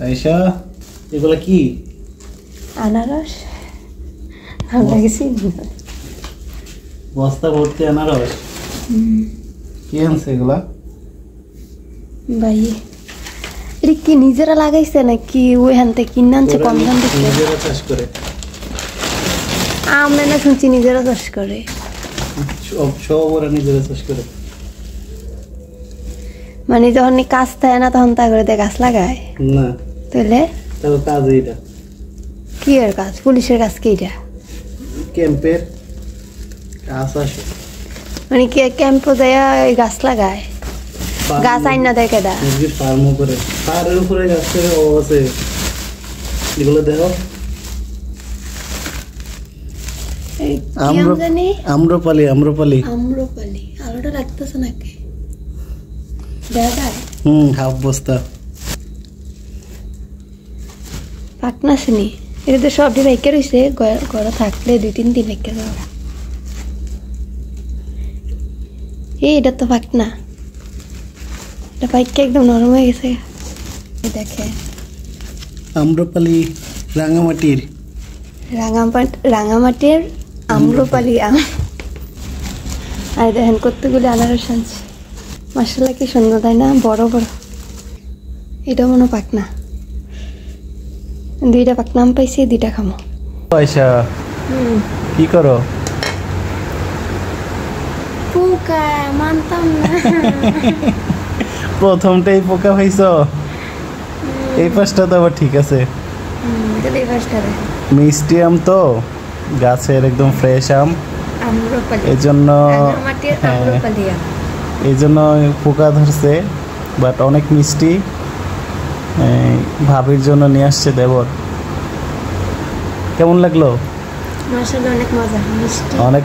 আয়েশা এগুলা কি? আনারস। আমরা গেছি বস্তা ভর্তি আনারস। কি আনছে এগুলা? ভাই এটা কি নিজেরা লাগাইছে নাকি ওইখান থেকে কিনে আনছে কম দাম দিয়ে? নিজেরা চাষ করে। আমরা না শুনছি নিজেরা চাষ করে। সব ওরা নিজেরা চাষ করে। মানে যখন কাজ থাকে না তখন তা করে গাছ লাগায় না তাহলে তাহলে কাজ এইটা কি এর কাজ? পুলিশের কাজ কি এটা? ক্যাম্পের কাজ আসে মানে কি ক্যাম্প যায় গাছ লাগায়? গাছ আইন না দেখে দা মুরগির ফার্মও করে। পাহাড়ের উপরে গাছের অভাব আছে। এগুলো দেখো আম্রপালি। আম্রপালি আলোটা লাগতেছে নাকি? হাফ বস্তা পাকনা শুনি এটা তো সব ভাইকে রয়েছে ঘরে থাকলে 2-3 দিন রেখে যাওয়া। এটা তো পাকনা, এটা পাইকে একদম নরম হয়ে গেছে। দেখে আম্রপালি রাঙামাটির আম্রপালি আম। আর দেখেন কতগুলি আনারস আনছে। মাশাআল্লাহ কি সুন্দর, তাই না? বড় বড়। এটা মনে পাকনা, 2টা পাকনা আম পাইছি, 2টা খামো। আয়েশা কি করো? পোকা মানতাম না। প্রথমটাই পোকা পাইছো? এই পাশটা তো আবার ঠিক আছে। মিষ্টি আম তো, গাছের একদম ফ্রেশ আম, এই জন্য পোকা ধরছে। বাট অনেক মিষ্টি। ভাবির জন্য নিয়ে আসছে দেবর। কেমন লাগলো? মাশাআল্লাহ অনেক মজা, মিষ্টি অনেক।